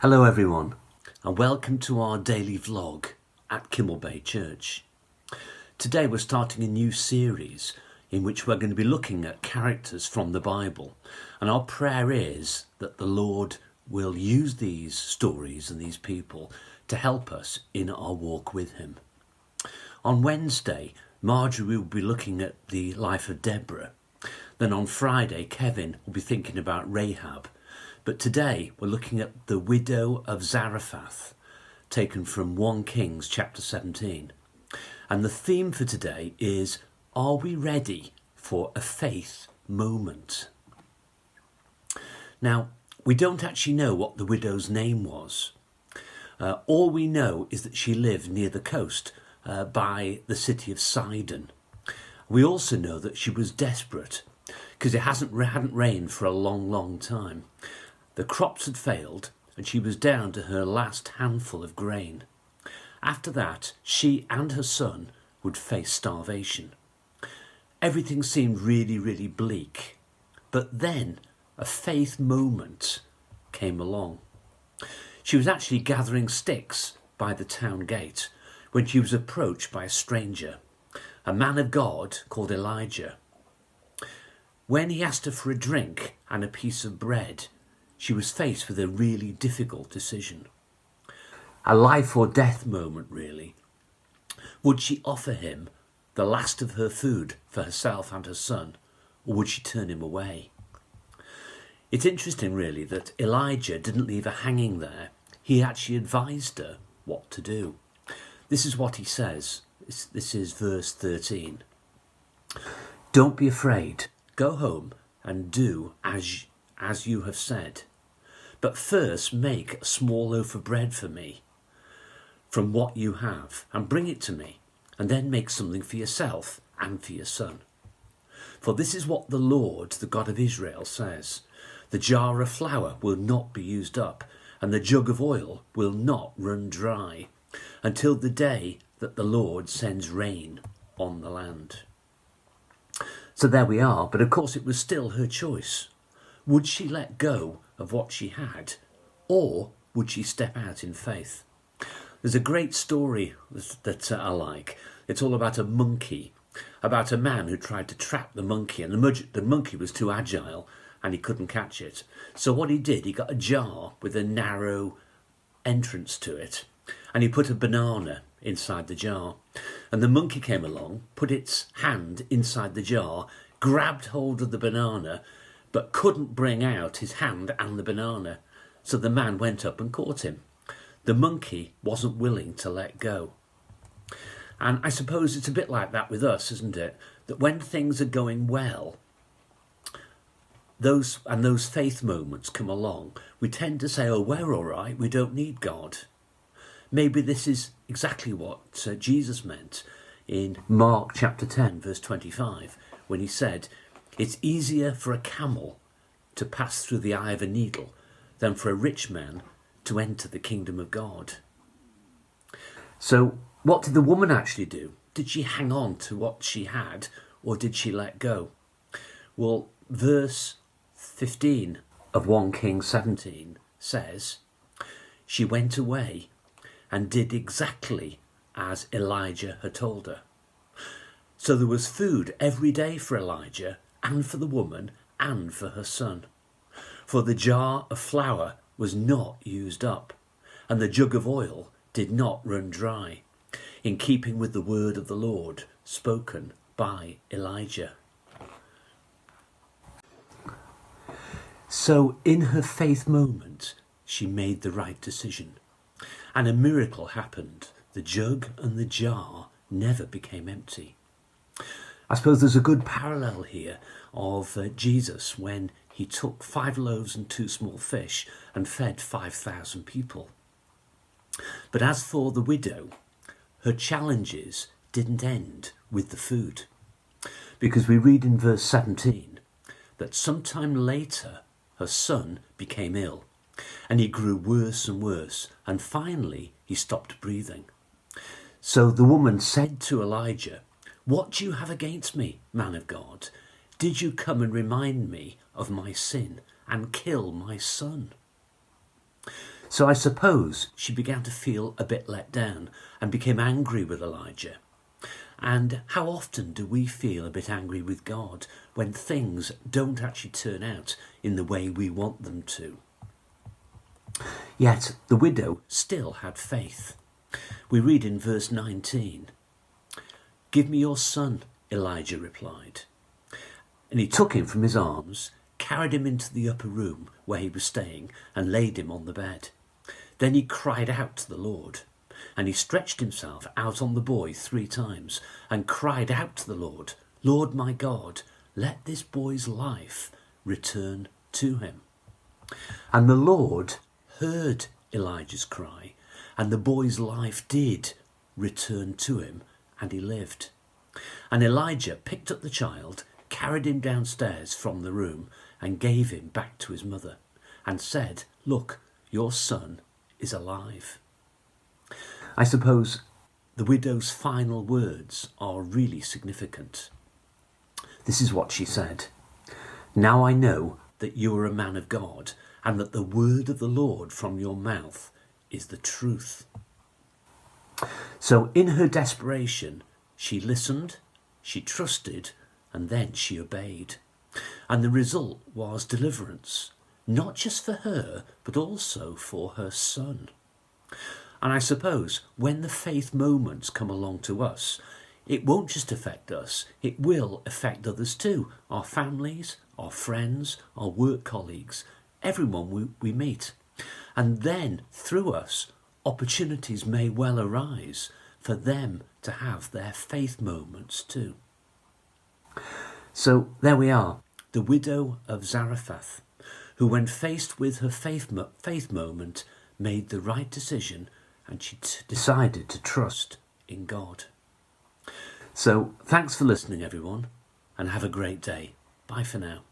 Hello everyone, and welcome to our daily vlog at Kimmel Bay Church. Today we're starting a new series in which we're going to be looking at characters from the Bible, and our prayer is that the Lord will use these stories and these people to help us in our walk with him. On Wednesday, Marjorie will be looking at the life of Deborah. Then on Friday, Kevin will be thinking about Rahab. But today we're looking at the widow of Zarephath, taken from 1 Kings chapter 17. And the theme for today is, are we ready for a faith moment? Now, we don't actually know what the widow's name was. All we know is that she lived near the coast by the city of Sidon. We also know that she was desperate because it hadn't rained for a long time. The crops had failed and she was down to her last handful of grain. After that, she and her son would face starvation. Everything seemed really bleak. But then a faith moment came along. She was actually gathering sticks by the town gate when she was approached by a stranger, a man of God called Elijah. When he asked her for a drink and a piece of bread, she was faced with a really difficult decision. A life or death moment, really. Would she offer him the last of her food for herself and her son, or would she turn him away? It's interesting, really, that Elijah didn't leave her hanging there. He actually advised her what to do. This is what he says. This is verse 13. Don't be afraid. Go home and do as you have said. But first make a small loaf of bread for me from what you have and bring it to me, and then make something for yourself and for your son. For this is what the Lord, the God of Israel, says. The jar of flour will not be used up, and the jug of oil will not run dry, until the day that the Lord sends rain on the land. So there we are, but of course it was still her choice. Would she let go of what she had, or would she step out in faith? There's a great story that I like. It's all about a monkey, about a man who tried to trap the monkey, and the monkey was too agile and he couldn't catch it. So what he did, he got a jar with a narrow entrance to it, and he put a banana inside the jar. And the monkey came along, put its hand inside the jar, grabbed hold of the banana, but couldn't bring out his hand and the banana. So the man went up and caught him. The monkey wasn't willing to let go. And I suppose it's a bit like that with us, isn't it? That when things are going well, those faith moments come along, we tend to say, oh, we're all right, we don't need God. Maybe this is exactly what Jesus meant in Mark chapter 10, verse 25, when he said, it's easier for a camel to pass through the eye of a needle than for a rich man to enter the kingdom of God. So what did the woman actually do? Did she hang on to what she had, or did she let go? Well, verse 15 of 1 Kings 17 says, she went away and did exactly as Elijah had told her. So there was food every day for Elijah and for the woman and for her son. For the jar of flour was not used up, and the jug of oil did not run dry, in keeping with the word of the Lord spoken by Elijah. So in her faith moment, she made the right decision. And a miracle happened. The jug and the jar never became empty. I suppose there's a good parallel here of Jesus when he took 5 loaves and 2 small fish and fed 5,000 people. But as for the widow, her challenges didn't end with the food. Because we read in verse 17 that sometime later her son became ill, and he grew worse and worse, and finally he stopped breathing. So the woman said to Elijah, what do you have against me, man of God? Did you come and remind me of my sin and kill my son? So I suppose she began to feel a bit let down and became angry with Elijah. And how often do we feel a bit angry with God when things don't actually turn out in the way we want them to? Yet the widow still had faith. We read in verse 19, "Give me your son," Elijah replied. And he took him from his arms, carried him into the upper room where he was staying, and laid him on the bed. Then he cried out to the Lord, and he stretched himself out on the boy 3 times, and cried out to the Lord, "Lord my God, let this boy's life return to him." And the Lord heard Elijah's cry, and the boy's life did return to him, and he lived. And Elijah picked up the child, carried him downstairs from the room, and gave him back to his mother, and said, "Look, your son is alive." I suppose the widow's final words are really significant. This is what she said: "Now I know that you are a man of God, and that the word of the Lord from your mouth is the truth." So in her desperation, she listened, she trusted, and then she obeyed. And the result was deliverance, not just for her, but also for her son. And I suppose when the faith moments come along to us, it won't just affect us, it will affect others too. Our families, our friends, our work colleagues, everyone we meet. And then through us, opportunities may well arise for them to have their faith moments too. So there we are, the widow of Zarephath, who when faced with her faith moment made the right decision, and she decided to trust in God. So thanks for listening everyone, and have a great day. Bye for now.